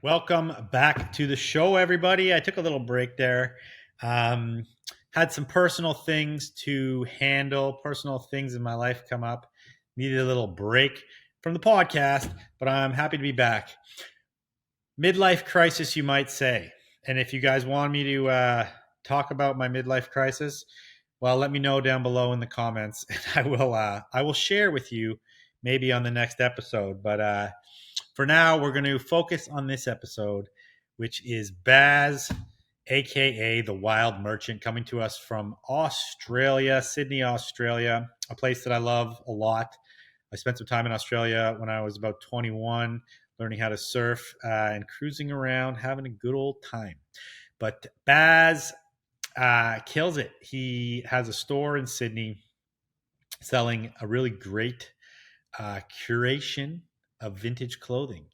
Welcome back to the show, everybody. I took a little break there. Um, had some personal things to handle, personal things in my life come up. Needed a little break from the podcast, but I'm happy to be back. Midlife crisis, you might say. And if you guys want me to talk about my midlife crisis, well, let me know down below in the comments, and I will share with you maybe on the next episode. But for now, we're going to focus on this episode, which is Baz, aka the Wild Merchant, coming to us from Australia, Sydney, Australia, a place that I love a lot. I spent some time in Australia when I was about 21, learning how to surf and cruising around, having a good old time. But Baz kills it. He has a store in Sydney selling a really great curation of vintage clothing.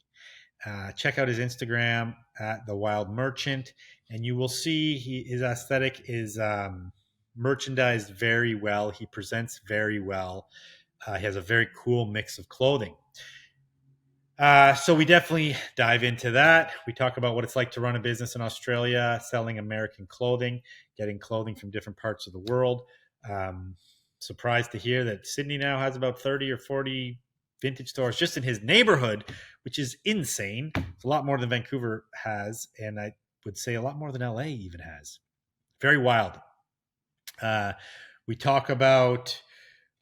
Check out his Instagram at the Wild Merchant, and you will see his aesthetic is merchandised very well. He presents very well. He has a very cool mix of clothing. So we definitely dive into that. We talk about what it's like to run a business in Australia, selling American clothing, getting clothing from different parts of the world. Surprised to hear that Sydney now has about 30 or 40 vintage stores just in his neighborhood, which is insane. It's a lot more than Vancouver has, and I would say a lot more than LA even has. Very wild. We talk about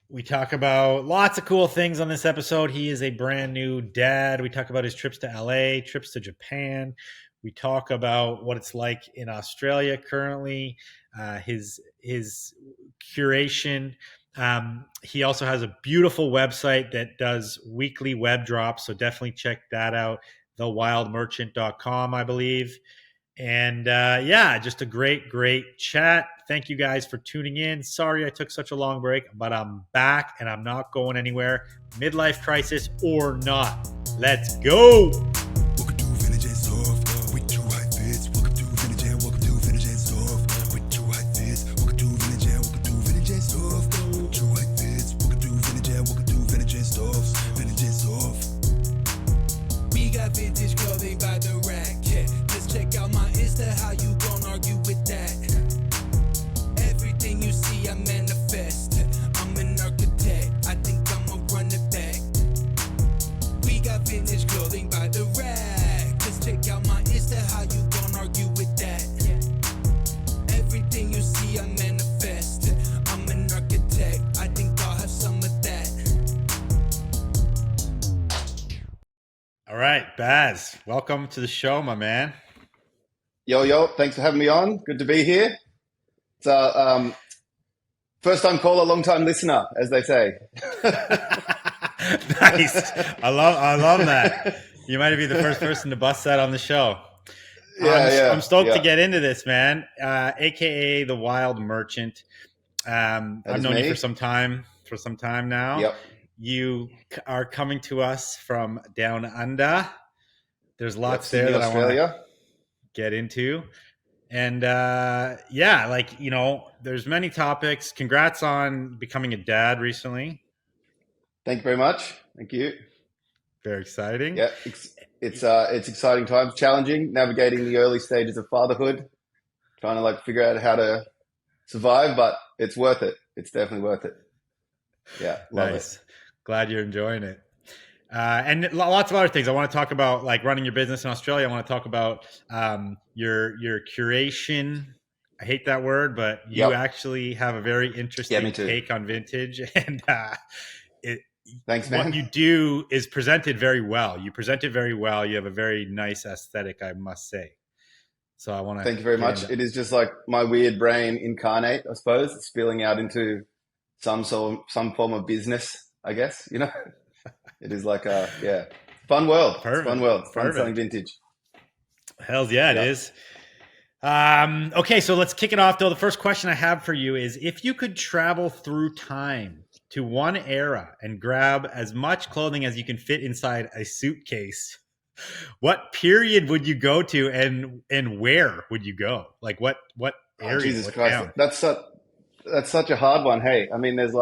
lots of cool things on this episode. He is a brand new dad. We talk about his trips to LA, trips to Japan. We talk about what it's like in Australia currently, his curation. He also has a beautiful website that does weekly web drops, so definitely check that out, thewildmerchant.com, I believe. And just a great chat. Thank you guys for tuning in. Sorry I took such a long break, but I'm back and I'm not going anywhere. Midlife crisis or not. Let's go. Vintage clothing by the rack. Yeah. Just check out my Insta, how you gon' argue with that? Everything you see, I manifest. I'm an architect, I think I'ma run it back. We got vintage clothing by the rack. Just check out my Insta, how you gon' argue with that? Everything you see, I manifest. I'm an architect, I think I'll have some of that. All right, Baz, welcome to the show, my man. Yo, thanks for having me on. Good to be here. It's first time caller, long time listener, as they say. Nice. I love that. You might be the first person to bust that on the show. I'm stoked to get into this, man. AKA the Wild Merchant. I've known you for some time now. Yep. You are coming to us from down under. There's lots there that Australia. I want to get into. And there's many topics. Congrats on becoming a dad recently. Thank you very much. Thank you. Very exciting. Yeah, it's exciting times, challenging, navigating the early stages of fatherhood, trying to figure out how to survive, but it's worth it. It's definitely worth it. Yeah, love nice. it. Glad you're enjoying it. And lots of other things. I want to talk about, like running your business in Australia. I want to talk about your curation. I hate that word, but you actually have a very interesting take on vintage. And thanks, man. What you do is presented very well. You present it very well. You have a very nice aesthetic, I must say. So I want to thank you very much. It is just like my weird brain incarnate, I suppose, spilling out into some form of business, I guess, It is like fun world. Perfect. Fun world. Fun selling vintage. Hells yeah, it is. Okay, so let's kick it off though. The first question I have for you is, if you could travel through time to one era and grab as much clothing as you can fit inside a suitcase, what period would you go to and where would you go? Like what area? Jesus what Christ. town? That's such a hard one. Hey, I mean, there's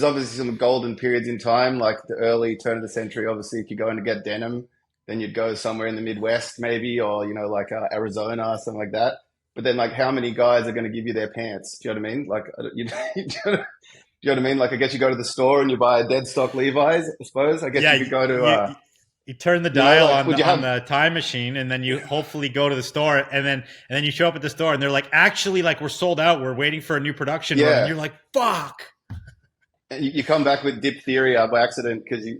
obviously some golden periods in time, like the early turn of the century. Obviously, if you're going to get denim, then you'd go somewhere in the Midwest maybe, or like Arizona or something like that. But then like how many guys are going to give you their pants? Do you know what I mean? Like do you know what I mean? Like, I guess you go to the store and you buy a dead stock Levi's, I suppose. I guess Yeah, you could go to, you turn the dial like, on would you on have, the time machine, and then you hopefully go to the store, and then you show up at the store, and they're like, actually, like we're sold out. We're waiting for a new production run, and yeah, you're like, fuck. and you come back with diphtheria by accident because you.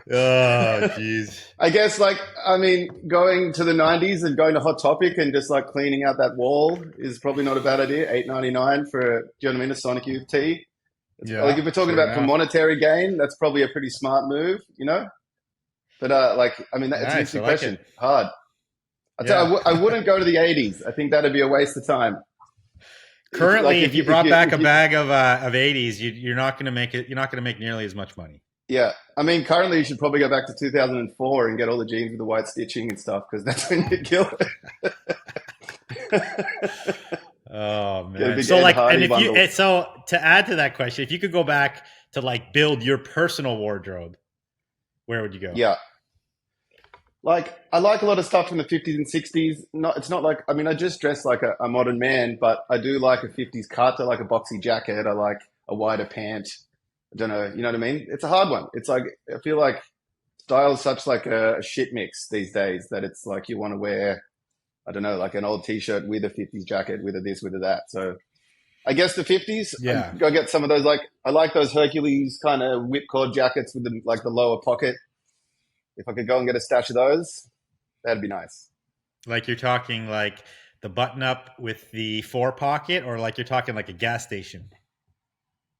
Oh, jeez. I guess, like, I mean, going to the 90s and going to Hot Topic and just like cleaning out that wall is probably not a bad idea. $8.99 for, do you know what I mean, a Sonic Youth tee. Like, Yeah, if we're talking fair about for enough. monetary gain, that's probably a pretty smart move. But like, I mean, it's an Nice, I interesting like it. question. Hard. Yeah. I wouldn't go to the 80s. I think that'd be a waste of time. If like Currently, if you brought back a if you bag of 80s, you're not going to make it. You're not going to make nearly as much money. yeah, I mean, currently you should probably go back to 2004 and get all the jeans with the white stitching and stuff because that's when you kill it. Oh Get a man. big So Ed like, and Hardy if you, bundle. so to add to that question, if you could go back to like build your personal wardrobe, where would you go? Yeah, like I like a lot of stuff from the 50s and 60s. Not, it's not like, I mean, I just dress like a modern man, but I do like a 50s cut. I like a boxy jacket. I like a wider pant. I don't know, you know what I mean? It's a hard one. It's like I feel like style is such like a shit mix these days that it's like you want to wear, I don't know, like an old t-shirt with a 50s jacket, with a this, with a that. So I guess the 50s, Yeah. I'd go get some of those. Like I like those Hercules kind of whipcord jackets with the like the lower pocket. If I could go and get a stash of those, that'd be nice. Like you're talking like the button up with the four pocket, or like you're talking like a gas station.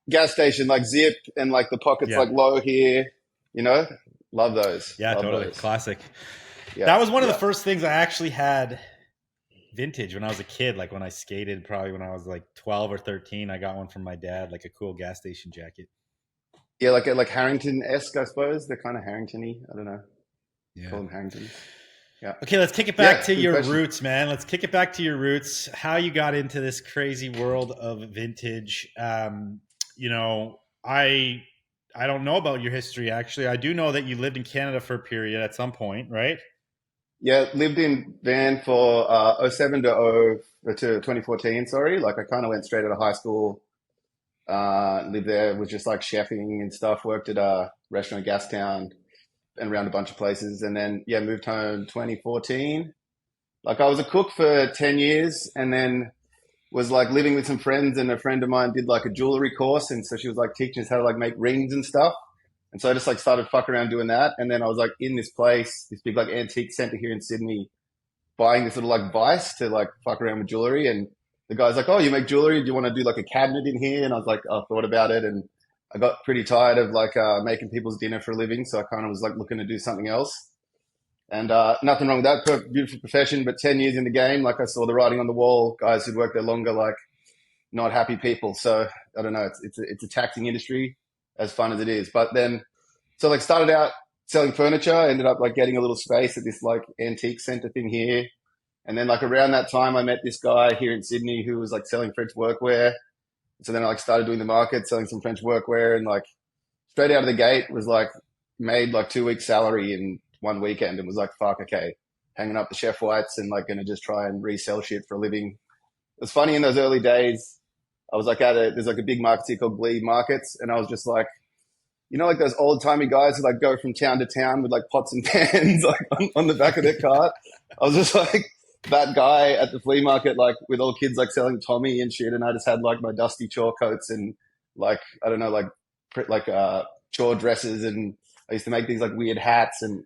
Gas station, like zip and like the pockets Yeah. like low here, you know? Love those. Yeah, Love totally. those. Classic. Yeah. That was one of the Yeah. first things I actually had vintage when I was a kid. Like when I skated, probably when I was like 12 or 13, I got one from my dad, like a cool gas station jacket. Yeah, like Harrington-esque, I suppose. They're kind of Harrington-y. I don't know. Call Yeah. them Harringtons. Yeah. Okay, let's kick it back Yeah, to good your question. roots, man. Let's kick it back to your roots. How you got into this crazy world of vintage. You know, I don't know about your history actually. I do know that you lived in Canada for a period at some point, right? Yeah, lived in Van for '07 to 2014, sorry. Like I kind of went straight out of high school, lived there, was just like chefing and stuff, worked at a restaurant in Gastown and around a bunch of places. And then, yeah, moved home 2014. Like I was a cook for 10 years and then was like living with some friends, and a friend of mine did like a jewelry course. And so she was like teaching us how to like make rings and stuff. And so I just like started fucking around doing that. And then I was like in this place, this big like antique center here in Sydney, buying this little like vice to like fuck around with jewelry. And the guy's like, "Oh, you make jewelry? Do you want to do like a cabinet in here?" And I was like, I thought about it, and I got pretty tired of like making people's dinner for a living. So I kind of was like looking to do something else. And nothing wrong with that. Beautiful profession, but 10 years in the game, like I saw the writing on the wall. Guys who'd worked there longer, like not happy people. So I don't know. It's a taxing industry, as fun as it is. But then, so like started out selling furniture, ended up like getting a little space at this like antique center thing here. And then like around that time, I met this guy here in Sydney who was like selling French workwear. So then I like started doing the market, selling some French workwear, and like straight out of the gate was like made like 2 weeks salary in one weekend, and was like, fuck, okay, hanging up the chef whites and like gonna just try and resell shit for a living. It was funny in those early days. I was like there's like a big market here called Glebe Markets, and I was just like, like those old timey guys who like go from town to town with like pots and pans like on the back of their cart. I was just like that guy at the flea market, like with all kids like selling Tommy and shit, and I just had like my dusty chore coats and like I don't know like chore dresses, and I used to make these like weird hats and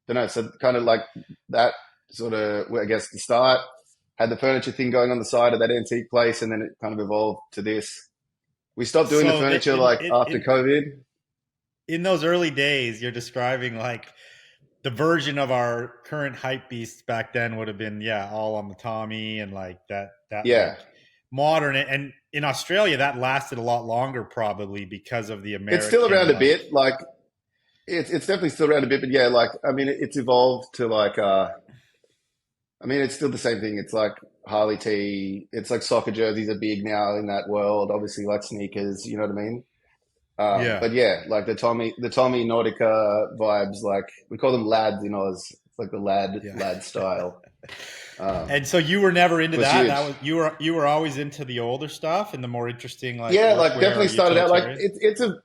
don't know. So kind of like that sort of I guess the start. Had the furniture thing going on the side of that antique place, and then it kind of evolved to this. We stopped doing the So furniture like after COVID. in those early days, you're describing like the version of our current hype beasts back then would have been, yeah, all on the Tommy and like that Yeah, like modern. And in Australia that lasted a lot longer probably because of the it's still American around a like, bit. Like it's definitely still around a bit, but yeah, like I mean, it's evolved to like I mean, it's still the same thing. It's like Harley T. It's like soccer jerseys are big now in that world. Obviously, like sneakers. You know what I mean? Yeah. But yeah, like the Tommy Nautica vibes, like we call them lads in Oz. It's like the Yeah. lad style. And so you were never into Was that. That huge. was you were always into the older stuff and the more interesting like Yeah, like workwear or definitely started out like utilitarian.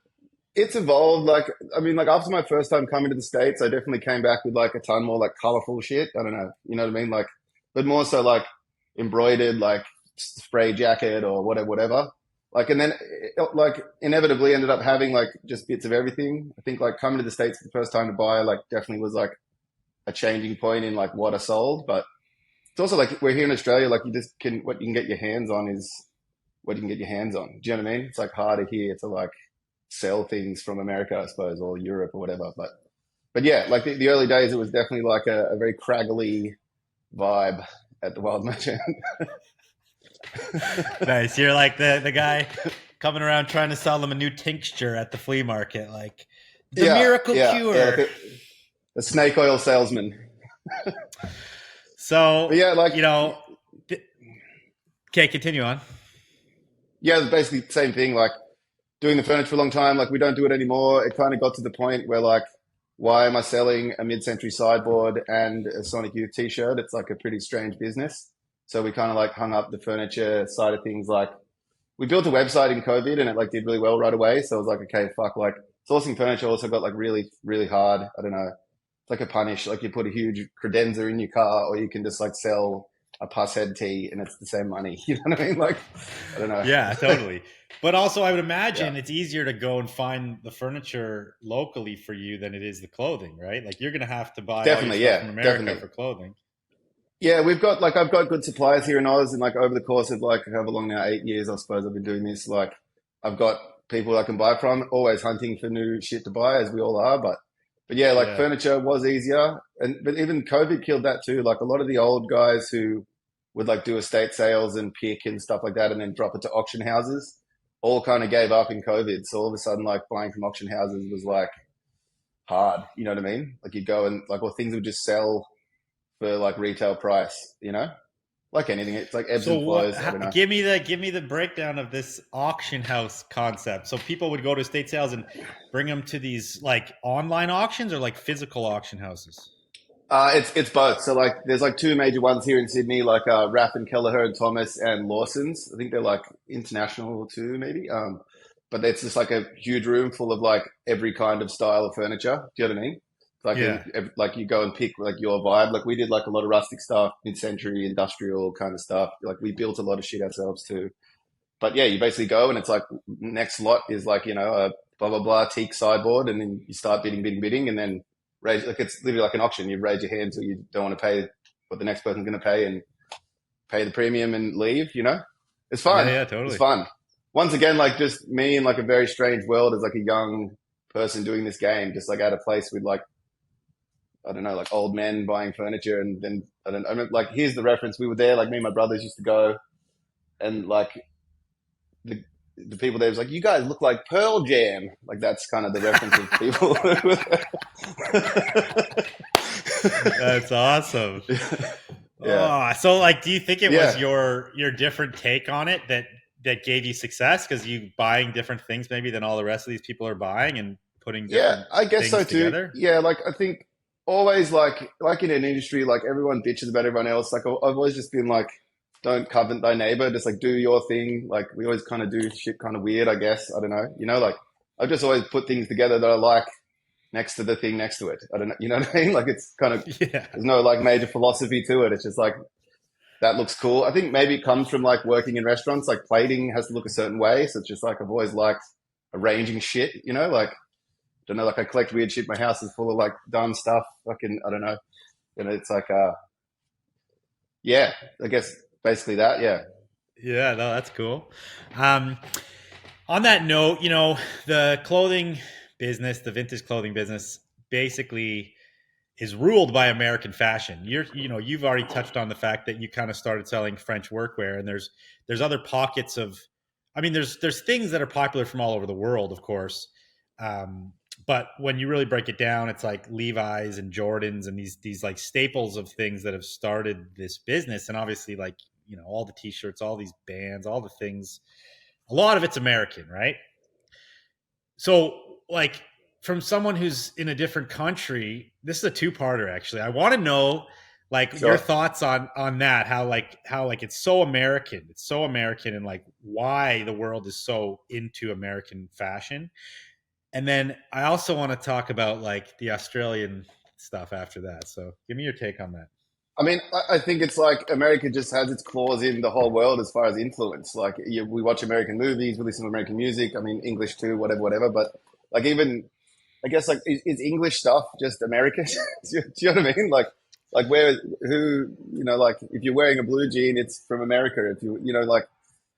it's evolved. Like I mean, like after my first time coming to the States, I definitely came back with like a ton more like colorful shit. I don't know, you know what I mean? Like, but more so like embroidered, like spray jacket or whatever, whatever. Like, and then like inevitably ended up having like just bits of everything. I think like coming to the States for the first time to buy like definitely was like a changing point in like what I sold. But it's also like we're here in Australia, like you just can what you can get your hands on is what you can get your hands on. Do you know what I mean? It's like harder here to like sell things from America, I suppose, or Europe or whatever. But yeah, like the early days, it was definitely like a very craggly vibe at the Wild Merchant. Nice. You're like the guy coming around trying to sell them a new tincture at the flea market, like the Yeah, miracle yeah, like cure. a snake oil salesman. So But yeah, like you know, okay, continue on. yeah, it's basically the same thing. Like doing the furniture for a long time, like we don't do it anymore. It kind of got to the point where like, why am I selling a mid-century sideboard and a Sonic Youth t-shirt? It's like a pretty strange business. So we kind of like hung up the furniture side of things. Like we built a website in COVID and it like did really well right away. So I was like, okay, fuck, like sourcing furniture also got like really, really hard. I don't know. It's like a punish. Like you put a huge credenza in your car or you can just like sell a puss head tee and it's the same money. You know what I mean? Like, I don't know. Yeah, totally. But also, I would Yeah, imagine it's easier to go and find the furniture locally for you than it is the clothing, right? Like you're going to have to buy all your definitely. stuff Yeah, from America definitely. for clothing. Yeah, we've got like I've got good suppliers here in Oz, and like over the course of like however long now, 8 years, I suppose I've been doing this. Like I've got people I can buy from, always hunting for new shit to buy, as we all are. But yeah, like Yeah. furniture was easier, and but even COVID killed that too. Like a lot of the old guys who would like do estate sales and pick and stuff like that, and then drop it to auction houses, all kind of gave up in COVID. So all of a sudden, like buying from auction houses was like hard. You know what I mean? Like you go and like, or things would just sell for like retail price, you know? Like anything, it's like ebbs So and what? flows. I don't know. Give me the breakdown of this auction house concept. So people would go to estate sales and bring them to these like online auctions or like physical auction houses. It's both. So like, there's like two major ones here in Sydney, like Raff and Kelleher and Thomas and Lawson's. I think they're like international too, maybe. But it's just like a huge room full of like every kind of style of furniture. Do you know what I mean? Like Yeah. like you go and pick like your vibe. Like we did like a lot of rustic stuff, mid-century industrial kind of stuff. Like we built a lot of shit ourselves too. But yeah, you basically go and it's like next lot is like, you know, a blah blah blah teak sideboard, and then you start bidding, bidding, bidding, and then raise like it's literally like an auction. You raise your hand so you don't want to pay what the next person's going to pay and pay the premium and leave. You know, it's Yeah. fun. Yeah. It's Totally. fun. Once again, like just me in like a very strange world as like a young person doing this game, just like at a place with like I don't know, like old men buying furniture, and then I don't. I mean, like here's the reference. We were there. Like me and my brothers used to go, and like the people there was like, you guys look like Pearl Jam. Like that's kind of the reference of people. That's awesome. Yeah, Oh, so like, do you think it was yeah, your different take on it that gave you success because you buying different things maybe than all the rest of these people are buying and putting yeah. different I guess so things too. together? Yeah, like I think always like in an industry, like everyone bitches about everyone else. Like I've always just been like, don't covet thy neighbor. Just like do your thing. Like we always kind of do shit kind of weird. I guess I don't know. You know, like I've just always put things together that I like next to the thing next to it. I don't know. You know what I mean? Like it's kind of Yeah. there's no like major philosophy to it. It's just like that looks cool. I think maybe it comes from like working in restaurants. Like plating has to look a certain way, so it's just like I've always liked arranging shit. You know, like don't know, like I collect weird shit. My house is full of like done stuff. Fucking I don't know. You know, it's like yeah. I guess basically that. Yeah. Yeah, no, that's cool. Um, on that note, the clothing business, the vintage clothing business, basically is ruled by American fashion. You've already touched on the fact that you kind of started selling French workwear, and there's other pockets of, I mean, there's things that are popular from all over the world, of course. Um, but when you really break it down, it's like Levi's and Jordans and these like staples of things that have started this business. And obviously, like all the t-shirts, all these bands, all the things. A lot of it's American, right? So, like, from someone who's in a different country, this is a two-parter. Actually, I want to know, like, your Sure. thoughts on that. How it's so American. It's so American, and like why the world is so into American fashion. And then I also want to talk about like the Australian stuff after that. So, give me your take on that. I mean, I think it's like America just has its claws in the whole world as far as influence. Like we watch American movies, we listen to American music. I mean, English too, whatever, whatever. But like even, I guess like is English stuff just American? Do you know what I mean? Like where who like if you're wearing a blue jean, it's from America. If like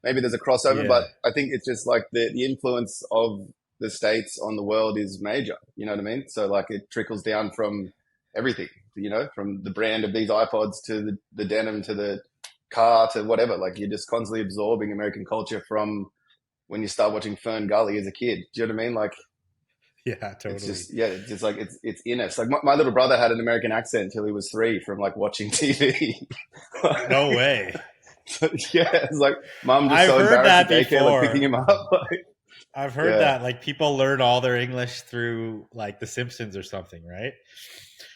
maybe there's a crossover, but Yeah, I think it's just like the influence of the states on the world is major. You know what I mean? So like it trickles down from everything. From the brand of these iPods to the denim to the car to whatever. Like you're just constantly absorbing American culture from when you start watching Fern Gully as a kid. Do you know what I mean? Like yeah, it's totally. just it's just like it's in us. Like my little brother had an American accent until he was 3 from like watching TV. No way. Yeah, it's like mum just I've so heard embarrassed at that daycare, like picking before. him up. Like, I've heard yeah, that like people learn all their English through like The Simpsons or something, right?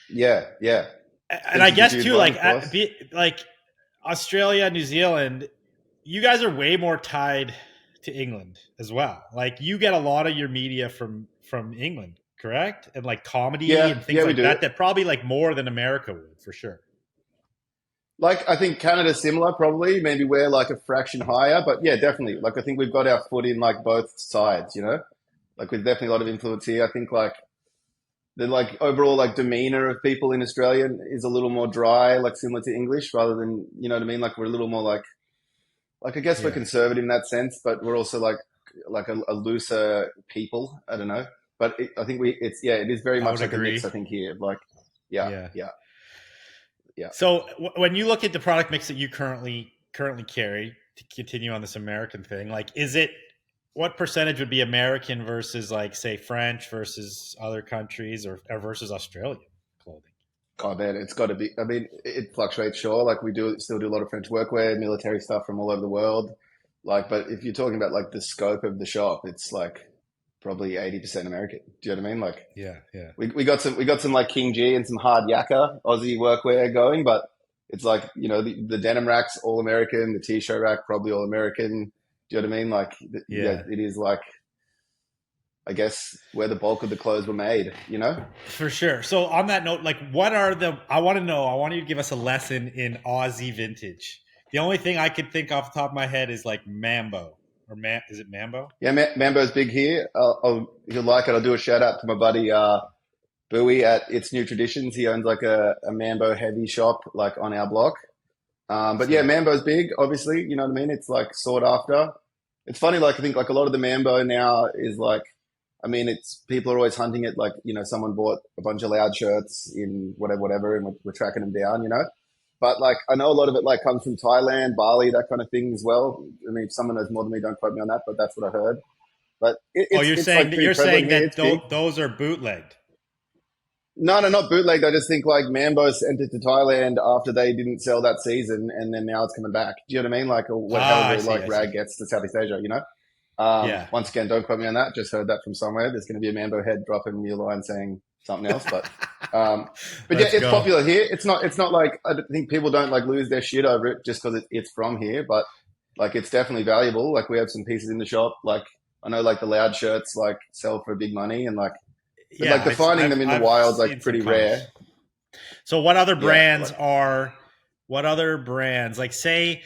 yeah. And I Simpsons is a guess huge too, one, like of course. like Australia, New Zealand, you guys are way more tied to England as well. Like you get a lot of your media from England, correct? And like comedy Yeah, and things yeah, we like do. that probably like more than America would for sure. Like I think Canada's similar, probably. Maybe we're like a fraction higher, but yeah, definitely. Like I think we've got our foot in like both sides. Like with definitely a lot of influence here. I think like the like overall like demeanor of people in Australia is a little more dry, like similar to English, rather than what I mean. Like we're a little more like I guess we're Yeah, conservative in that sense, but we're also like a looser people. I don't know, but I think it is very I much would like a mix. agree. I think here, like yeah, Yeah. yeah, yeah. So when you look at the product mix that you currently carry to continue on this American thing, like is it what percentage would be American versus like say French versus other countries or versus Australian clothing? Oh man, it's got to be. I mean, it fluctuates, sure. Like we do still do a lot of French workwear, military stuff from all over the world. Like, but if you're talking about like the scope of the shop, it's like probably 80% American. Do you know what I mean? Like Yeah, yeah, we got some like King G and some hard yakka Aussie workwear going, but it's like the denim racks all American, the t-shirt rack probably all American. Do you know what I mean? Like yeah, yeah, it is like I guess where the bulk of the clothes were made. for sure. So on that note, like, what are the? I want to know. I want you to give us a lesson in Aussie vintage. The only thing I could think off the top of my head is like Mambo is it Mambo? Yeah, Mambo's big here. If you like it, I'll do a shout out to my buddy Bowie at It's New Traditions. He owns like a Mambo heavy shop like on our block. But yeah, Sick. Mambo's big, obviously. You know what I mean? It's like sought after. It's funny, like I think like a lot of the Mambo now is like, I mean, it's people are always hunting it. Like someone bought a bunch of loud shirts in whatever, whatever, and we're tracking them down. But like I know a lot of it like comes from Thailand, Bali, that kind of thing as well. I mean, if someone knows more than me, don't quote me on that, but that's what I heard. But Oh, it's like pretty you're prevalent saying here. that It's big. those are bootlegged. No, no, not bootleg. I just think like Mambo sent it to Thailand after they didn't sell that season, and then now it's coming back. Do you know what I mean? Like, or Ah, I however, see. like I see. rag gets to Southeast Asia. Yeah, Once again, don't quote me on that. Just heard that from somewhere. There's going to be a Mambo head dropping me a line saying something else, um, but yeah, let's it's go. popular here. It's not like I think people don't like lose their shit over it just because it's from here, but like it's definitely valuable. Like we have some pieces in the shop. Like I know like the loud shirts like sell for big money, and but Yeah, like defining them in the I've wild's like seen some pretty rare. comps. So what other Yeah, brands like are? What other brands like say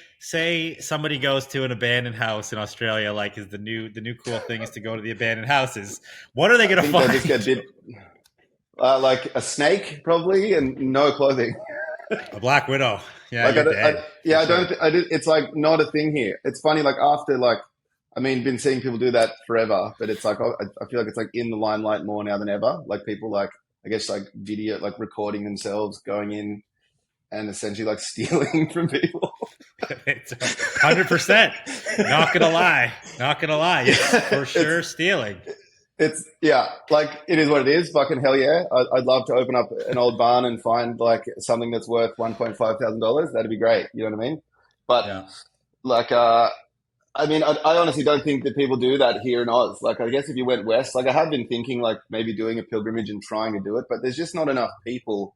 somebody goes to an abandoned house in Australia? Like, is the new cool thing is to go to the abandoned houses? What are they I going to think they'll just get find? bit like a snake probably and no clothing. A Black Widow. Yeah, Like you're dead for yeah, I sure. don't. It's like not a thing here. It's funny. Like after like, I mean, been seeing people do that forever, but it's like I feel like it's like in the limelight more now than ever. Like people like I guess like video like recording themselves going in and essentially like stealing from people. It's 100%. Not gonna lie. Not gonna lie. It's for it's sure stealing. it's yeah, like it is what it is. Fucking hell yeah! I'd love to open up an old barn and find like something that's worth $1,500. That'd be great. You know what I mean? But Yeah. like I mean, I honestly don't think that people do that here in Oz. Like, I guess if you went west, like I have been thinking, like maybe doing a pilgrimage and trying to do it, but there's just not enough people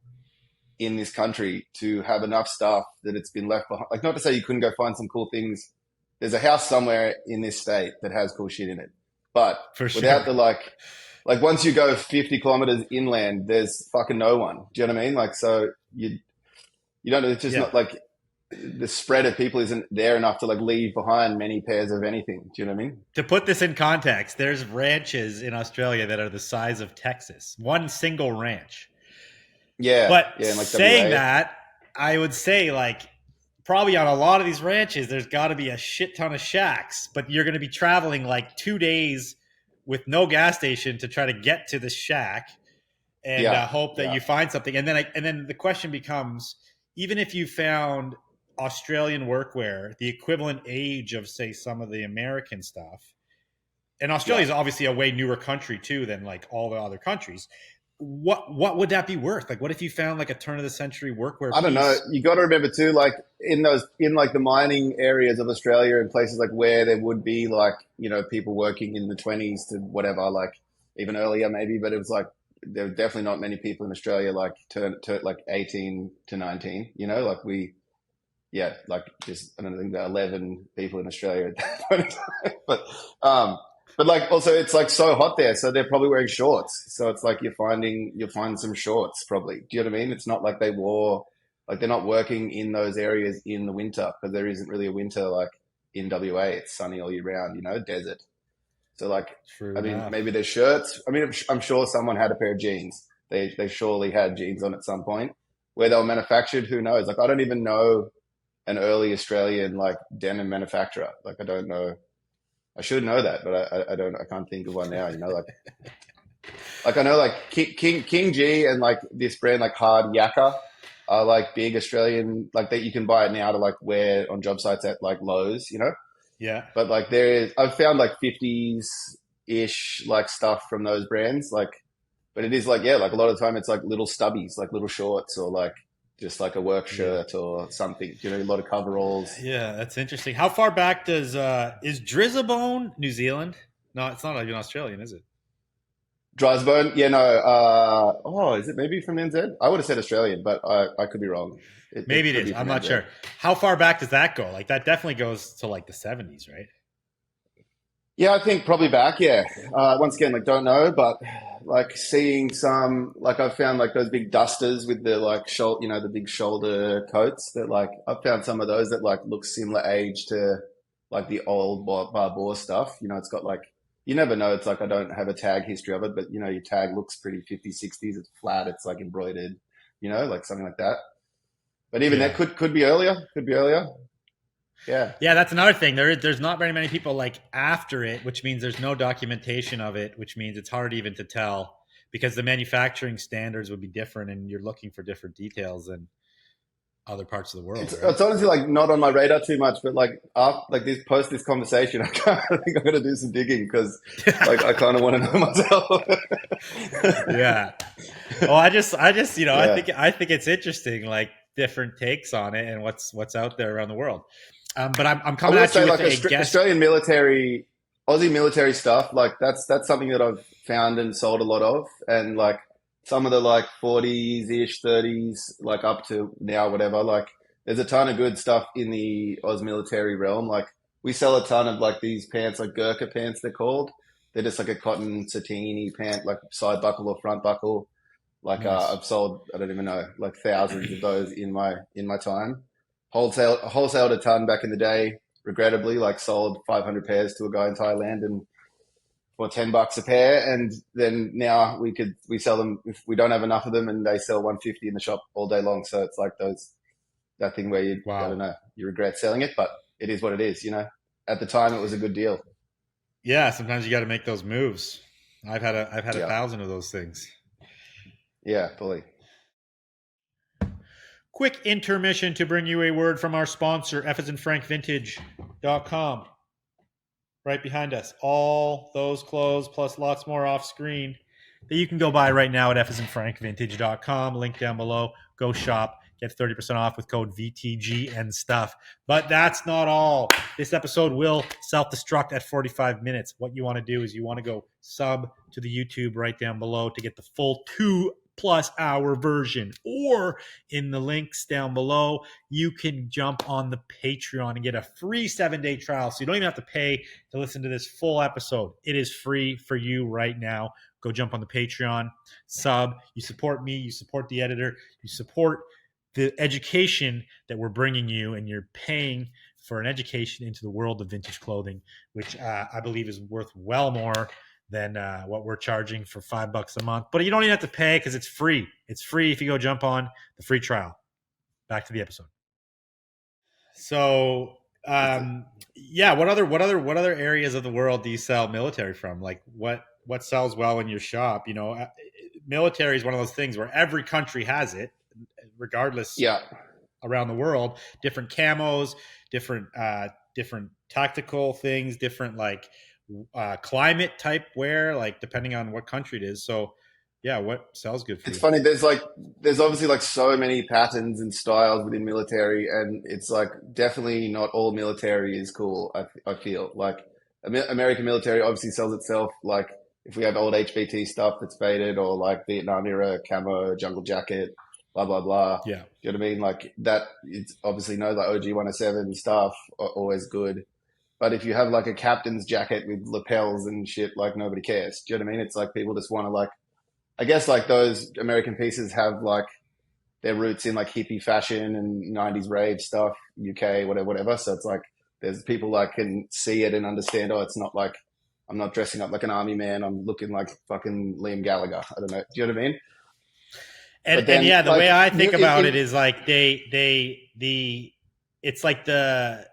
in this country to have enough stuff that it's been left behind. Like, not to say you couldn't go find some cool things. There's a house somewhere in this state that has cool shit in it, but For without sure. the like once you go 50 kilometers inland, there's fucking no one. Do you know what I mean? Like, so you don't. It's just Yeah. not like the spread of people isn't there enough to like leave behind many pairs of anything. Do you know what I mean? To put this in context, there's ranches in Australia that are the size of Texas. One single ranch. Yeah, But yeah, and like saying WA. that, I would say like probably on a lot of these ranches, there's got to be a shit ton of shacks, but you're going to be traveling like 2 days with no gas station to try to get to the shack and Yeah, hope that yeah, you find something. And then the question becomes, even if you found Australian workwear, the equivalent age of say some of the American stuff, and Australia yeah. is obviously a way newer country too than like all the other countries. What would that be worth? Like, what if you found like a turn of the century workwear I don't know. piece? You got to remember too, like in like the mining areas of Australia and places like where there would be like people working in the 20s to whatever, like even earlier maybe, but it was like there were definitely not many people in Australia like turn like 18 to 19. Like yeah, like just I don't think there are 11 people in Australia at that point in time. Um, but like also it's like so hot there, so they're probably wearing shorts. So it's like you'll find some shorts probably. Do you know what I mean? It's not like they wore like they're not working in those areas in the winter because there isn't really a winter like in WA. It's sunny all year round, desert. So like True I mean enough. maybe there's shirts. I mean I'm sure someone had a pair of jeans. They surely had jeans on at some point. Where they were manufactured, who knows? Like I don't even know an early Australian like denim manufacturer. Like I don't know. I should know that, but I don't. I can't think of one now. Like I know like King G and like this brand like Hard Yakka are like big Australian like that you can buy it now to like wear on job sites at like Lowe's. Yeah. But like there is I've found like 50s ish like stuff from those brands like, but it is like yeah like a lot of the time it's like little stubbies like little shorts or like just like a work Yeah. shirt or something. A lot of coveralls. Yeah, that's interesting. How far back does is Drizzabone New Zealand? No, it's not even Australian, is it? Drysbone, yeah, no. Oh, is it maybe from NZ? I would have said Australian, but I could be wrong. It Maybe it could is. be I'm from not NZ. sure. How far back does that go? Like that definitely goes to like the 70s, right? Yeah, I think probably back. Yeah. Once again, like don't know, but like seeing some, like I've found like those big dusters with the like shoulder, the big shoulder coats that like I've found some of those that like look similar age to like the old Barbour stuff. It's got like you never know. It's like I don't have a tag history of it, but your tag looks pretty 50s, 60s. It's flat. It's like embroidered. Like something like that. But even that Yeah. could be earlier. Could be earlier. Yeah. Yeah, that's another thing. There's not very many people like after it, which means there's no documentation of it, which means it's hard even to tell because the manufacturing standards would be different and you're looking for different details than other parts of the world, right? It's honestly like not on my radar too much, but like after like this post this conversation, I think I'm gonna do some digging because like I kind of want to know myself. Yeah. Well, I just, Yeah, I think it's interesting, like different takes on it and what's out there around the world. But I'm I coming will at you say with like a guess. Australian military, Aussie military stuff. Like that's something that I've found and sold a lot of, and like some of the like 40s ish, 30s, like up to now, whatever. Like there's a ton of good stuff in the Oz military realm. Like we sell a ton of like these pants, like Gurkha pants, they're called. They're just like a cotton satiny pant, like side buckle or front buckle. Like Nice. I've sold, I don't even know, like thousands of those in my time. Wholesaled a ton back in the day. Regrettably, like sold 500 pairs to a guy in Thailand and for $10 a pair. And then now we sell them if we don't have enough of them, and they sell 150 in the shop all day long. So it's like that thing where I don't Wow. know, you regret selling it, but it is what it is. At the time, it was a good deal. Yeah, sometimes you got to make those moves. I've had a Yeah, thousand of those things. yeah, fully. Quick intermission to bring you a word from our sponsor, FSandFrankVintage.com. Right behind us. All those clothes plus lots more off screen that you can go buy right now at FSandFrankVintage.com. Link down below. Go shop. Get 30% off with code VTG and stuff. But that's not all. This episode will self-destruct at 45 minutes. What you want to do is you want to go sub to the YouTube right down below to get the full 2+ hour version, or in the links down below you can jump on the Patreon and get a free 7-day trial, so you don't even have to pay to listen to this full episode. It is free for you right now. Go jump on the Patreon, sub. You support me, you support the editor, you support the education that we're bringing you, and you're paying for an education into the world of vintage clothing, which I believe is worth well more than what we're charging for $5 a month. But you don't even have to pay because it's free. It's free if you go jump on the free trial. Back to the episode. So, yeah, what other areas of the world do you sell military from? Like what sells well in your shop? You know, military is one of those things where every country has it, regardless. Yeah. Around the world, different camos, different tactical things, different like climate type wear, like depending on what country it is. So yeah, what sells good for you? It's funny. There's obviously like so many patterns and styles within military, and it's like definitely not all military is cool. I feel like American military obviously sells itself. Like if we have old HBT stuff that's faded, or like Vietnam era camo jungle jacket, blah blah blah. Yeah, you know what I mean? Like that. It's obviously no like OG 107 stuff are always good. But if you have like a captain's jacket with lapels and shit, like nobody cares. Do you know what I mean? It's like people just want to like. I guess like those American pieces have like their roots in like hippie fashion and 90s rave stuff, UK, whatever. So it's like there's people like can see it and understand, oh, it's not like I'm not dressing up like an army man. I'm looking like fucking Liam Gallagher. I don't know. Do you know what I mean? And yeah, the like, way I think about it is like it's like the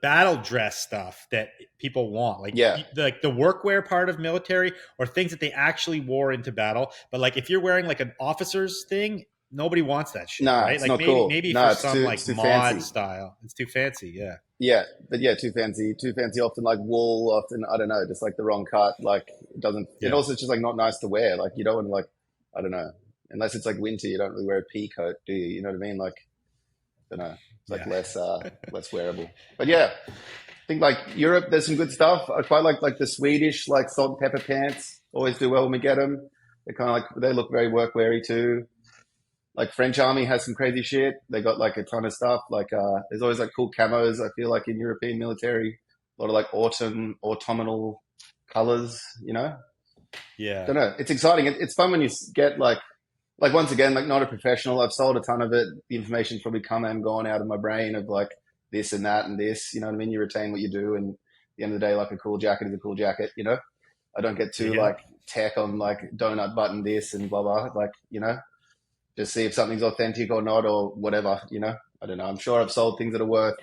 battle dress stuff that people want, like like the workwear part of military, or things that they actually wore into battle. But like if you're wearing like an officer's thing, nobody wants that shit, right? It's like not maybe cool. Maybe no, for some like mod fancy style, it's too fancy. Yeah. Yeah, but yeah, too fancy. Too fancy. Often like wool. Often I don't know, just like the wrong cut. Like it doesn't. Yeah. It also just like not nice to wear. Like you don't want to like I don't know. Unless it's like winter, you don't really wear a pea coat, do you? You know what I mean? Like I don't know. It's like less wearable. But yeah, I think like Europe, there's some good stuff. I quite like the Swedish like salt and pepper pants. Always do well when we get them. They're kind of like they look very work weary too. Like French Army has some crazy shit. They got like a ton of stuff. Like there's always like cool camos. I feel like in European military, a lot of like autumnal colors. You know. Yeah. I don't know. It's exciting. It's fun when you get like once again, like not a professional. I've sold a ton of it. The information's probably come and gone out of my brain of like this and that and this. You know what I mean? You retain what you do, and at the end of the day, like a cool jacket is a cool jacket. You know, I don't get too like tech on like donut button this and blah blah. Like you know, just see if something's authentic or not or whatever. You know, I don't know. I'm sure I've sold things that are worth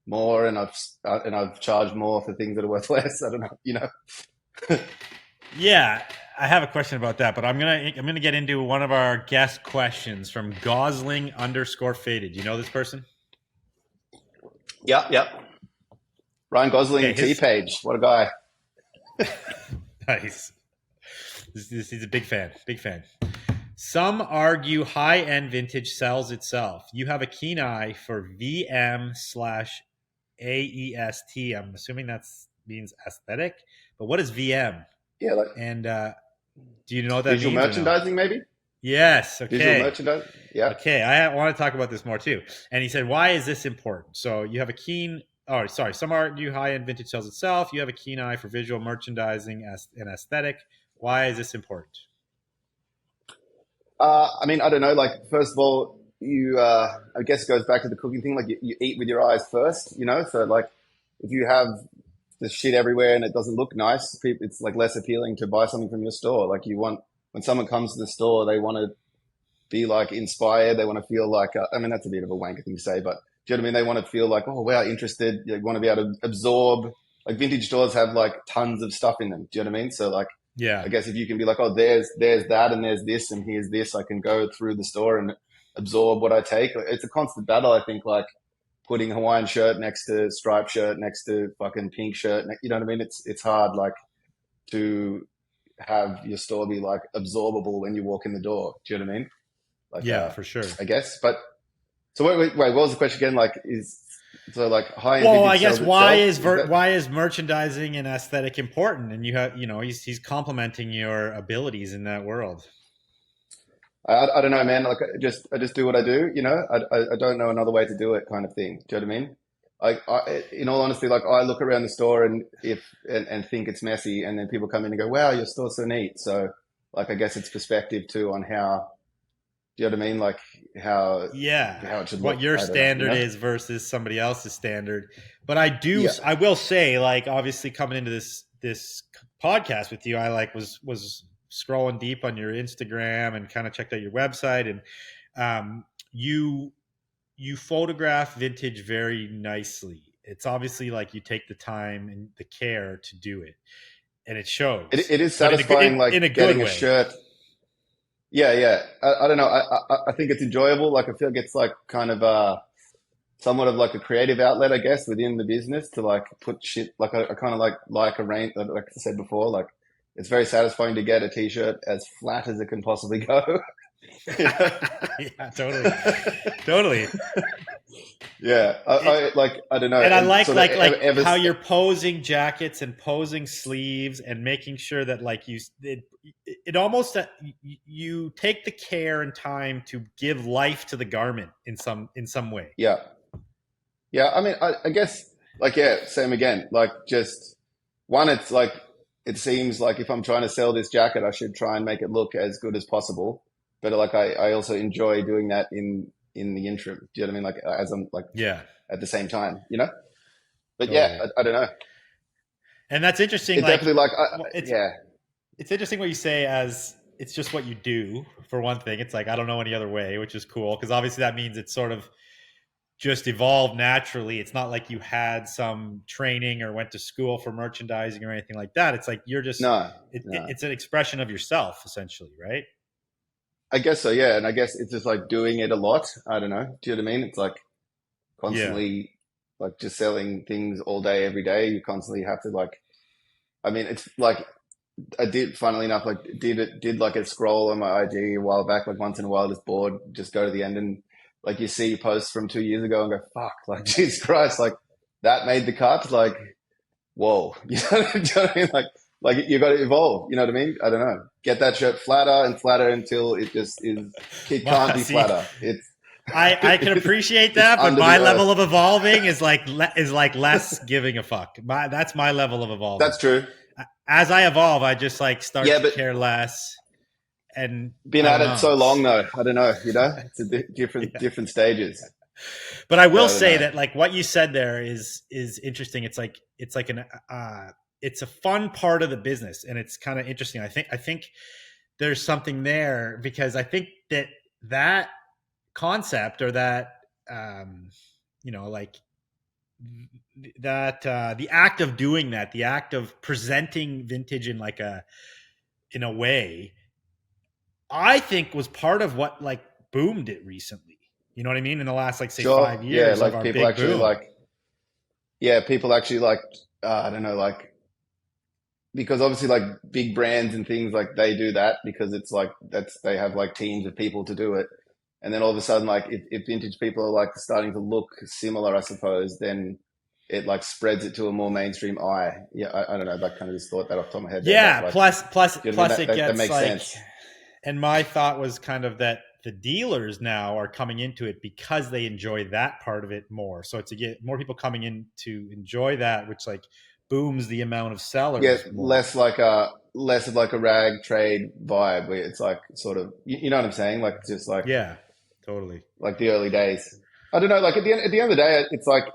more, and I've charged more for things that are worth less. I don't know. You know. Yeah. I have a question about that, but I'm gonna get into one of our guest questions from Gosling_faded. You know this person? Yep. Ryan Gosling, T-Page. What a guy. Nice. He's a big fan. Big fan. Some argue high-end vintage sells itself. You have a keen eye for VM/AEST. I'm assuming that means aesthetic, but what is VM? Yeah, like and do you know what that visual means? Merchandising, maybe? Yes. Okay. Visual merchandising. Yeah. Okay. I want to talk about this more too. And he said, why is this important? So you have a keen. Oh, sorry. Some argue high-end vintage sells itself. You have a keen eye for visual merchandising and aesthetic. Why is this important? I mean, I don't know. Like, first of all, I guess it goes back to the cooking thing. Like, you eat with your eyes first, you know? So, like, if you have the shit everywhere and it doesn't look nice, it's like less appealing to buy something from your store. Like when someone comes to the store, they want to be like inspired. They want to feel like, I mean, that's a bit of a wanker thing to say, but do you know what I mean? They want to feel like, oh, wow, interested. You want to be able to absorb, like vintage stores have like tons of stuff in them. Do you know what I mean? So like, yeah, I guess if you can be like, oh, there's that and there's this and here's this, I can go through the store and absorb what I take. It's a constant battle, I think, like, putting Hawaiian shirt next to striped shirt next to fucking pink shirt. You know what I mean? It's hard, like, to have your store be like absorbable when you walk in the door. Do you know what I mean? Like, yeah, for sure. I guess, but So wait, what was the question again? Like, like high end Well, I vintage guess sells itself? Is that? why is merchandising and aesthetic important? And he's complimenting your abilities in that world. I don't know, man. Like I just do what I do. I don't know another way to do it, kind of thing. Do you know what I mean? In all honesty, like I look around the store and think it's messy, and then people come in and go, "Wow, your store's so neat." So, like, I guess it's perspective too on how. Do you know what I mean? Like how Yeah, how it should what look. your I don't know. standard is versus somebody else's standard. But Yeah, I will say, like, obviously coming into this podcast with you, I like was scrolling deep on your Instagram and kind of checked out your website, and you photograph vintage very nicely. It's obviously like you take the time and the care to do it, and it shows, it is but satisfying, in a like good getting a way. shirt. Yeah, yeah. I don't know. I think it's enjoyable. Like I feel like it's like kind of somewhat of like a creative outlet, I guess, within the business to like put shit. Like I kind of like a rain. Like I said before, like it's very satisfying to get a t-shirt as flat as it can possibly go. You know? Yeah, totally, totally. Yeah. It, I don't know. and I And like sort of ever. how you're posing jackets and posing sleeves and making sure that like it almost you take the care and time to give life to the garment in some way. Yeah. Yeah. I mean, I guess like yeah, same again. Like just one, it's like it seems like if I'm trying to sell this jacket, I should try and make it look as good as possible. But like I also enjoy doing that in the interim. Do you know what I mean? Like as I'm like Yeah, at the same time, you know? But yeah, totally. I don't know. And that's interesting. It Like definitely like yeah. it's interesting what you say as it's just what you do for one thing. It's like I don't know any other way, which is cool because obviously that means it's sort of just evolved naturally. It's not like you had some training or went to school for merchandising or anything like that. It's like you're just No, no. it's an expression of yourself essentially, right? I guess so, yeah. And I guess it's just like doing it a lot. I don't know. Do you know what I mean? It's like Yeah. constantly like just selling things all day, every day. You constantly have to like I mean, it's like I did, funnily enough, like did like a scroll on my IG a while back, like once in a while, just bored, just go to the end and like you see posts from 2 years ago and go, fuck, like Jesus Christ, like that made the cut, like whoa, do you know what I mean? Like you got to evolve, you know what I mean? I don't know, get that shirt flatter and flatter until it just is, it can't Well, be see, flatter. It's I can appreciate it's that, but under my the level earth. of evolving is like less giving a fuck. That's my level of evolving. That's true. As I evolve, I just like start Yeah, to but care less, and been I at don't it know. so long though, I don't know, it's Yeah. different stages. But I So will I don't say know. that like what you said there is interesting. It's like an it's a fun part of the business, and it's kind of interesting. I think there's something there because I think that concept or that um, like that the act of doing that, the act of presenting vintage in like a in a way, I think was part of what like boomed it recently. You know what I mean? In the last like say Sure. five Yeah. years of Like our people big actually boom. like, yeah, people actually like, I don't know, like, because obviously like big brands and things like they do that because it's like they have like teams of people to do it. And then all of a sudden, like if vintage people are like starting to look similar, I suppose, then it like spreads it to a more mainstream eye. Yeah. I don't know. Like kind of just thought that off the top of my head there, but Yeah. like, do you know what I mean? Plus it That gets makes like, sense. and my thought was kind of that the dealers now are coming into it because they enjoy that part of it more. So it's to get more people coming in to enjoy that, which like booms the amount of Yeah. sellers more. Less of like a rag trade vibe where it's like sort of, you know what I'm saying? Like just Yeah, totally. like the early days. I don't know. Like at the end of the day, it's like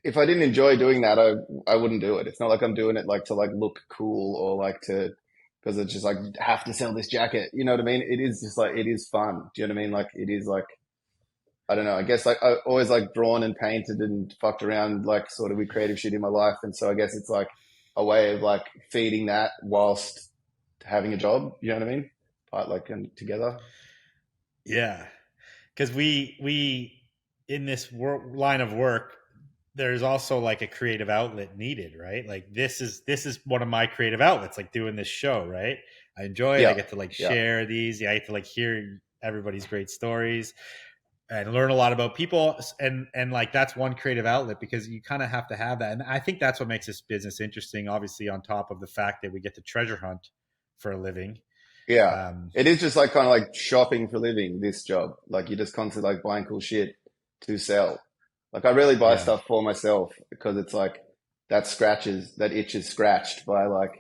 if I didn't enjoy doing that, I wouldn't do it. It's not like I'm doing it like to like look cool or like to because it's just like have to sell this jacket. You know what I mean? It is just like it is fun. Do you know what I mean? Like it is like I don't know. I guess like I always like drawn and painted and fucked around like sort of with creative shit in my life, and so I guess it's like a way of like feeding that whilst having a job. You know what I mean? Part like and together. Yeah, because we in this line of work, there's also like a creative outlet needed, right? Like this is one of my creative outlets, like doing this show, right? I enjoy it. I Yeah, get to like yeah, share these. Yeah, I get to like hear everybody's great stories. and learn a lot about people, and like that's one creative outlet because you kind of have to have that. And I think that's what makes this business interesting, obviously on top of the fact that we get to treasure hunt for a living. Yeah. um, It is just like kind of like shopping for living, this job. Like you're just constantly like buying cool shit to sell. Like I really buy yeah, stuff for myself because it's like that itch is scratched by like,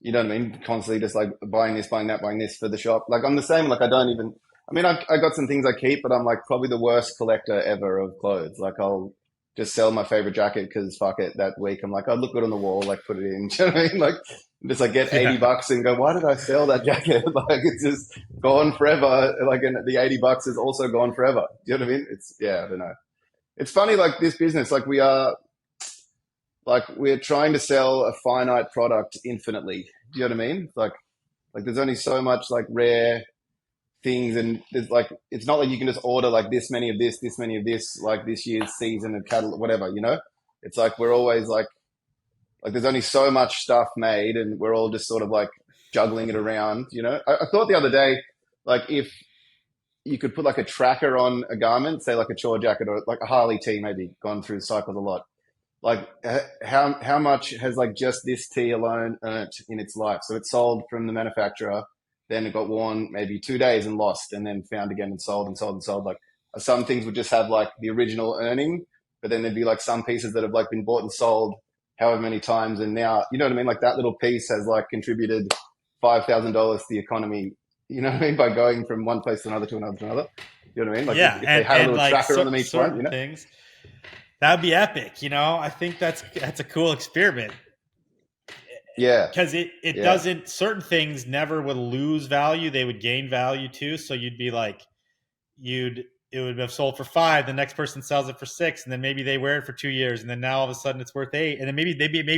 you know what I mean? Constantly just like buying this, buying that, buying this for the shop. Like I'm the same. Like I don't even, I mean, I got some things I keep, but I'm like probably the worst collector ever of clothes. Like I'll just sell my favorite jacket because fuck it, that week I'm like, oh, look good on the wall, like put it in. Do you know what I mean? Like just like get yeah, $80 and go, why did I sell that jacket? Like it's just gone forever. Like and the $80 is also gone forever. Do you know what I mean? It's yeah, I don't know. It's funny, like this business, like we're trying to sell a finite product infinitely. Do you know what I mean? Like there's only so much like rare things, and there's like it's not like you can just order like this many of this, like this year's season of cattle, whatever. You know, it's like we're always like there's only so much stuff made, and we're all just sort of like juggling it around. You know, I thought the other day, like if you could put like a tracker on a garment, say like a chore jacket or like a Harley tee, maybe gone through cycles a lot. Like how much has like just this tee alone earned in its life? So it's sold from the manufacturer, then it got worn maybe 2 days and lost, and then found again and sold and sold and sold. Like some things would just have like the original earning, but then there'd be like some pieces that have like been bought and sold however many times, and now you know what I mean. Like that little piece has like contributed $5,000 to the economy. You know what I mean, by going from one place to another to another to another. You know what I mean? Like yeah. if they had a And little like tracker on them each one, you certain know? things that would be epic. I think that's a cool experiment Yeah, because it yeah, doesn't, certain things never would lose value, they would gain value too. So you'd be like, you'd it would have sold for 5, the next person sells it for 6, and then maybe they wear it for 2 years, and then now all of a sudden it's worth 8, and then maybe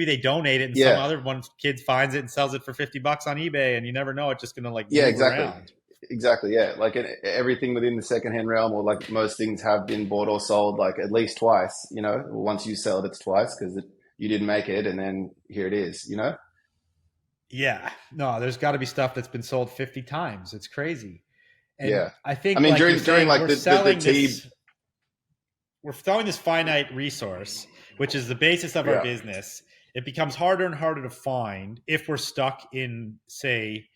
they donate it, and some yeah, other one kid finds it and sells it for $50 on eBay, and you never know, it's just gonna like yeah, move exactly. around. Exactly, yeah. Like everything within the secondhand realm, or like most things have been bought or sold like at least twice, you know? Once you sell it, it's twice because you didn't make it and then here it is, you know? Yeah, no, there's got to be stuff that's been sold 50 times. It's crazy. And Yeah. I I think, mean, like you're during saying, like the tea, we're throwing this finite resource, which is the basis of our yeah, business. It becomes harder and harder to find if we're stuck in, say,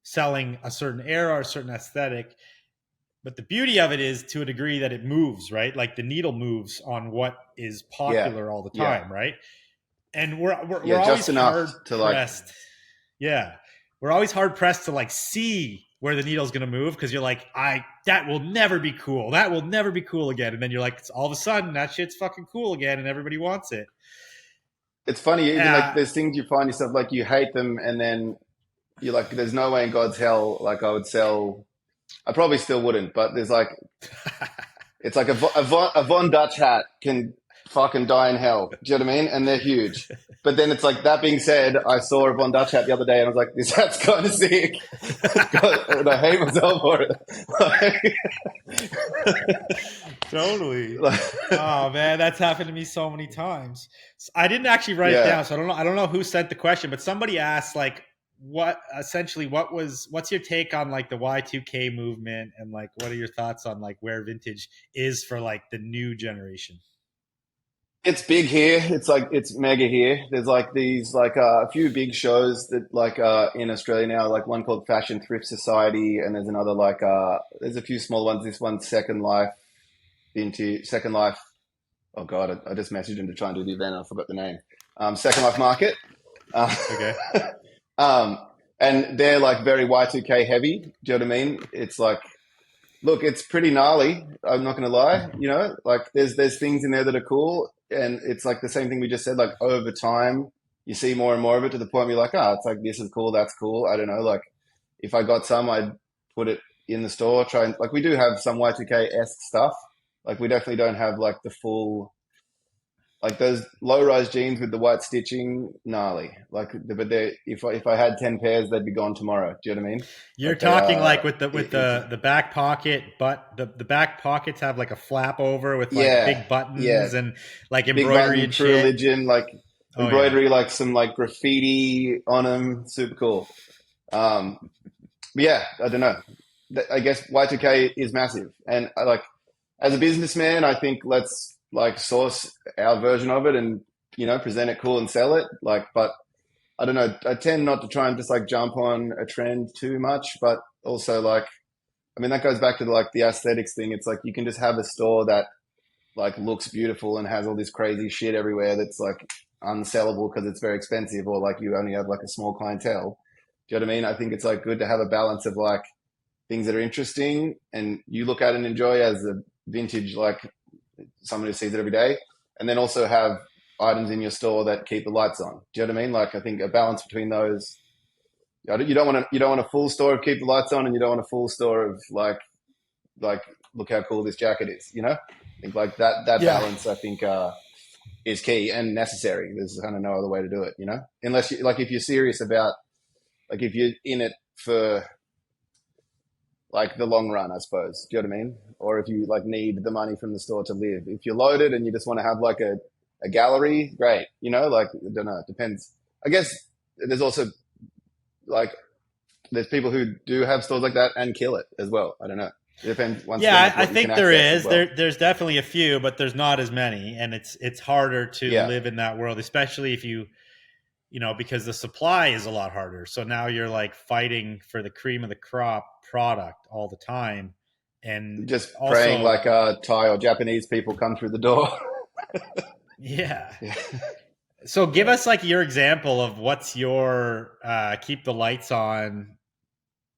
selling a certain era or a certain aesthetic. But the beauty of it is to a degree that it moves, right? Like the needle moves on what is yeah, popular all the yeah, time, right? And we're yeah, just always enough hard to like, pressed. Yeah, we're always hard pressed to like see where the needle's going to move because you're like, that will never be cool. That will never be cool again. And then you're like, all of a sudden that shit's fucking cool again, and everybody wants it. it's funny, even like Uh, there's things you find yourself like you hate them and then you're like, there's no way in God's hell, like I would sell, I probably still wouldn't, but there's like, it's like a Von Dutch hat can fucking die in hell. Do you know what I mean? And they're huge. But then it's like, that being said, I saw a Von Dutch hat the other day and I was like, this hat's kind of sick. And I hate myself for it. Totally. Like, Oh man, that's happened to me so many times. I didn't actually write it yeah. down, so I don't know who sent the question, but somebody asked like, what's your take on like the Y2K movement, and like what are your thoughts on like where vintage is for like the new generation? It's big here. It's like it's mega here. There's like these like a few big shows that like in Australia now, like one called Fashion Thrift Society, and there's another like there's a few small ones. This one Second Life into Second Life. Oh God, I just messaged him to try and do the event. I forgot the name. Second Life Market. Uh, Okay. um, and they're like very Y2K heavy. Do you know what I mean? It's like look, it's pretty gnarly. I'm not going to lie. You know, like there's things in there that are cool, and it's like the same thing we just said. Like over time, you see more and more of it to the point where you're like, it's like this is cool, that's cool. I don't know. Like if I got some, I'd put it in the store. Try and like we do have some Y2K esque stuff. Like we definitely don't have like the full like those low rise jeans with the white stitching, gnarly. Like, but they if I had 10 pairs, they'd be gone tomorrow. Do you know what I mean? You're Like they talking are. like with It's the back pocket, but the back pockets have like a flap over with like yeah, big yeah. buttons and like Big embroidery button, and True shit. Religion, like Oh yeah. embroidery, like some like graffiti on them. Super cool. But yeah, I don't know. I guess Y2K is massive, and I like as a businessman, I think let's like source our version of it and present it cool and sell it. Like, but I don't know. I tend not to try and just like jump on a trend too much, but also like, I mean, that goes back to like the aesthetics thing. It's like you can just have a store that like looks beautiful and has all this crazy shit everywhere that's like unsellable because it's very expensive, or like you only have like a small clientele. Do you know what I mean? I think it's like good to have a balance of like things that are interesting and you look at and enjoy as a vintage, like someone who sees it every day, and then also have items in your store that keep the lights on. Do you know what I mean? Like I think a balance between those. You don't want a full store of keep the lights on, and you don't want a full store of like look how cool this jacket is. I think like that Yeah. balance. I think is key and necessary. There's kind of no other way to do it. Unless you like if you're serious about like if you're in it for like the long run, I suppose. Do you know what I mean? Or if you like need the money from the store to live. If you're loaded and you just want to have like a gallery, great. Like I don't know, it depends. I guess there's also like there's people who do have stores like that and kill it as well. I don't know. It depends once again Yeah, with I what you can think there access as is. well. There's definitely a few, but there's not as many, and it's harder to Yeah. live in that world, especially if because the supply is a lot harder. So now you're like fighting for the cream of the crop product all the time, and Just praying also, like Thai or Japanese people come through the door. yeah. Yeah. So give Yeah. us like your example of what's your keep the lights on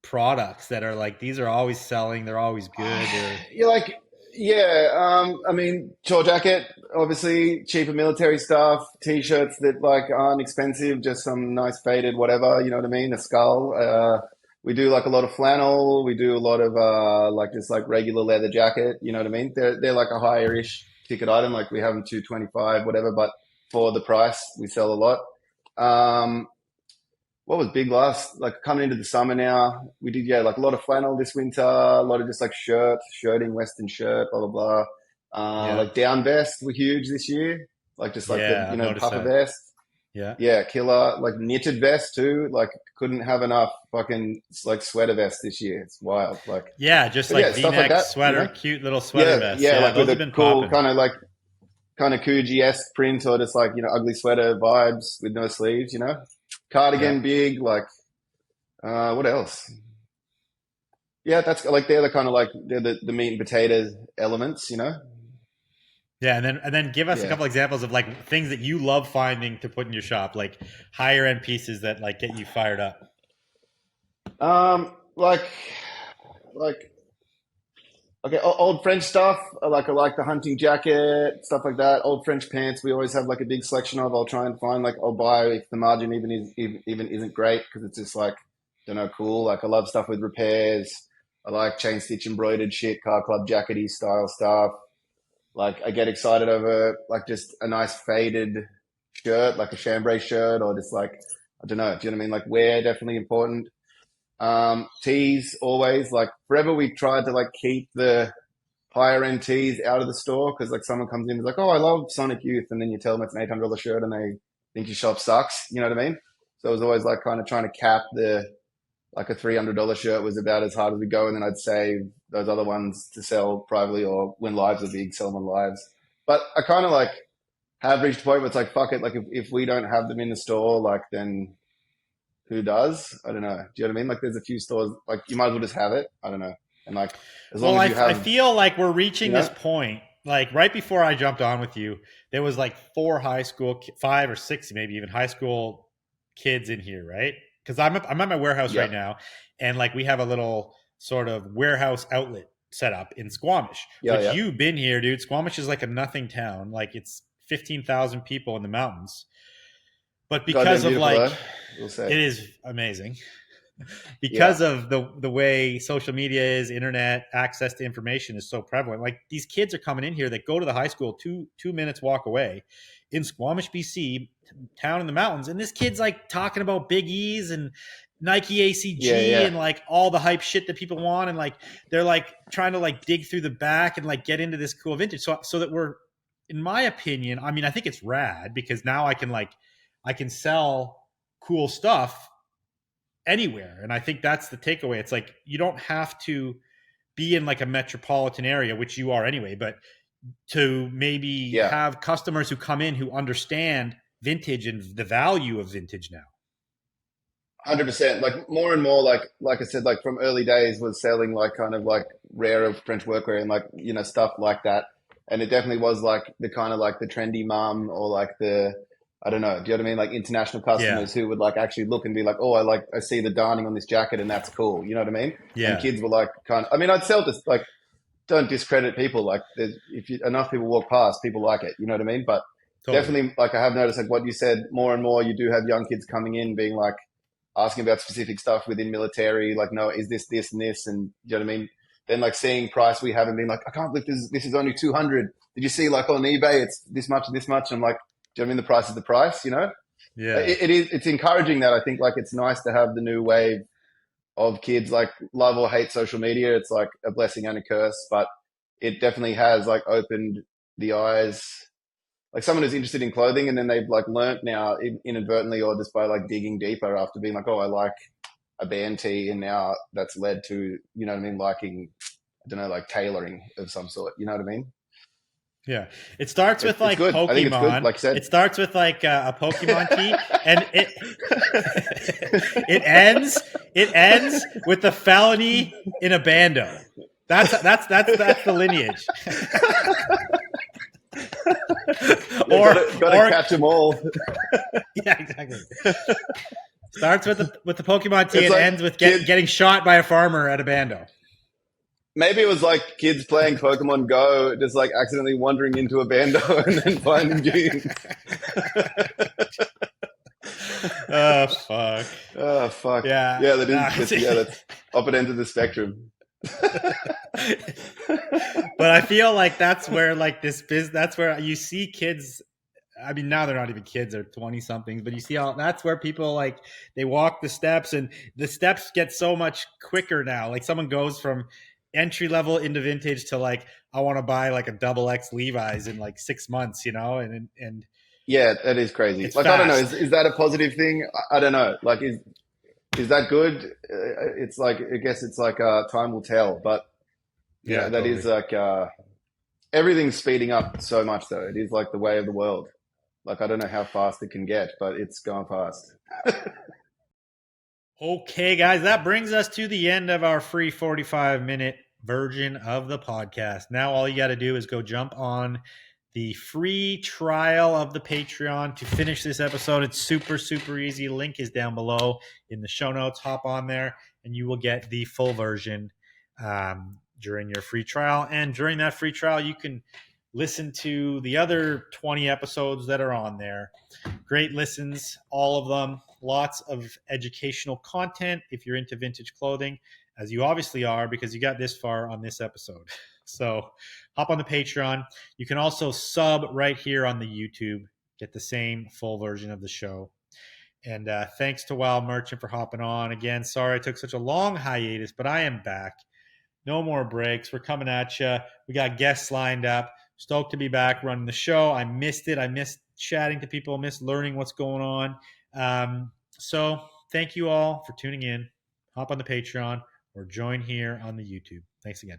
products that are like these are always selling, they're always good, or You're like, yeah. I mean, tour jacket, obviously, cheaper military stuff, t-shirts that like aren't expensive, just some nice faded whatever. You know what I mean? A skull. We do like a lot of flannel. We do a lot of like just like regular leather jacket. You know what I mean? They're like a higher-ish ticket item. Like we have them 225, whatever. But for the price, we sell a lot. Um, what was big last like coming into the summer now? We did like a lot of flannel this winter, a lot of just like shirting, Western shirt, blah blah blah. yeah. Like down vest were huge this year, like just like the Yeah, I've noticed puffer that. vest. Yeah. Yeah, killer. Like knitted vest too. Like couldn't have enough fucking like sweater vest this year. It's wild. Like, Yeah, just but like yeah, stuff like V-neck that. sweater, cute little sweater Yeah, vests. yeah, Yeah, like with those have a been cool popping. kind of Coogee-esque print or just like ugly sweater vibes with no sleeves. Yeah. Cardigan big like. What else? Yeah, that's like they're the kind of like they're the meat and potatoes elements. Yeah, and then give us a Yeah. couple examples of like things that you love finding to put in your shop, like higher end pieces that like get you fired up. Like like okay, old French stuff. I like the hunting jacket, stuff like that. Old French pants. We always have like a big selection of. I'll try and find like I'll buy if the margin even isn't great because it's just like don't know cool. Like I love stuff with repairs. I like chain stitch embroidered shit, car club jackety style stuff. Like I get excited over like just a nice faded shirt, like a chambray shirt, or just like I don't know. Do you know what I mean? Like wear definitely important. Tees always like forever. We tried to like keep the higher end tees out of the store because like someone comes in and is like, oh, I love Sonic Youth, and then you tell them it's an $800 shirt and they think your shop sucks. You know what I mean? So it was always like kind of trying to cap the like a $300 shirt was about as hard as we go, and then I'd save those other ones to sell privately or when lives are big, sell them on lives. But I kind of like have reached a point where it's like fuck it, like if we don't have them in the store, like then who does? I don't know. Do you know what I mean? Like there's a few stores like you might as well just have it. I don't know. And like as Well, long as you I have, feel like we're reaching you this know, point. Like right before I jumped on with you, there was like five or six, maybe even high school kids in here, right? Because I'm at my warehouse yeah, right now, and like we have a little sort of warehouse outlet set up in Squamish, yeah, which yeah. you've been here, dude. Squamish is like a nothing town. Like it's 15,000 people in the mountains, but Goddamn because of beautiful like though. We'll say. it is amazing Yeah, because of the way social media is, internet access to information is so prevalent. Like these kids are coming in here that go to the high school 2 minutes walk away in Squamish, BC, town in the mountains, and this kid's like talking about Big E's and Nike yeah, ACG yeah. and like all the hype shit that people want, and like they're like trying to like dig through the back and like get into this cool vintage. So that we're, in my opinion, I mean, I think it's rad because now I can sell cool stuff anywhere. And I think that's the takeaway. It's like you don't have to be in like a metropolitan area, which you are anyway, but to maybe Yeah. have customers who come in who understand vintage and the value of vintage now. 100%. Like more and more, like I said, like from early days was selling like kind of like rare French workwear and like, you know, stuff like that. And it definitely was like the kind of like the trendy mum or like the, I don't know, do you know what I mean? Like international Yeah. customers who would like actually look and be like, oh, I see the darning on this jacket and that's cool. You know what I mean? And Yeah. kids were like kind of, I mean, I'd sell this, like, don't discredit people. Like if you, enough people walk past, people like it. You know what I mean? But Totally. definitely, like I have noticed, like what you said, more and more, you do have young kids coming in being like, asking about specific stuff within military, like, no, is this, and this? And you know what I mean? Then like seeing price we have and being like, I can't believe this is only 200. Did you see like on eBay, it's this much and this much? I'm like, do you know what I mean? The price is the price, you know? Yeah. It's encouraging that I think like it's nice to have the new wave of kids like love or hate social media. It's like a blessing and a curse, but it definitely has like opened the eyes like someone who's interested in clothing and then they've like learnt now inadvertently or just by like digging deeper after being like, oh, I like a band tee, and now that's led to, you know what I mean, liking, I don't know, like tailoring of some sort. You know what I mean? Yeah. It starts with It's like good. I think it's good. Pokemon. Like I said, It starts with like a Pokemon tee, and it ends with the felony in a bando. That's the lineage. or gotta catch them all. Yeah, exactly. Starts with the Pokemon tee It's and like ends with kids. getting shot by a farmer at a bando. Maybe it was like kids playing Pokemon Go, just like accidentally wandering into a bando and then finding jeans. Oh fuck. Oh fuck. Yeah. Yeah, that Nah, is. That's up and end of the spectrum. but I feel like that's where like this business, that's where you see kids. I mean, now they're not even kids; they're 20 somethings. But you see how that's where people like they walk the steps, and the steps get so much quicker now. Like someone goes from entry level into vintage to like I want to buy like a double X Levi's in like 6 months, you know, and Yeah, that is crazy. it's Like, I don't know, fast. is that a positive thing? I don't know. Like, is that good? It's like, I guess it's like time will tell. But yeah, Yeah, that totally. is like everything's speeding up so much, though. It is like the way of the world. Like, I don't know how fast it can get, but it's going fast. Okay, guys, that brings us to the end of our free 45-minute version of the podcast. Now, all you got to do is go jump on the free trial of the Patreon to finish this episode. It's super, super easy. Link is down below in the show notes. Hop on there, and you will get the full version during your free trial. And during that free trial, you can listen to the other 20 episodes that are on there. Great listens, all of them. Lots of educational content if you're into vintage clothing, as you obviously are because you got this far on this episode. So hop on the Patreon. You can also sub right here on the YouTube, get the same full version of the show. And thanks to Wild Merchant for hopping on. Again, sorry I took such a long hiatus, but I am back. No more breaks. We're coming at you. We got guests lined up. Stoked to be back running the show. I missed it. I missed chatting to people, missed learning what's going on. So thank you all for tuning in. Hop on the Patreon or join here on the YouTube. Thanks again.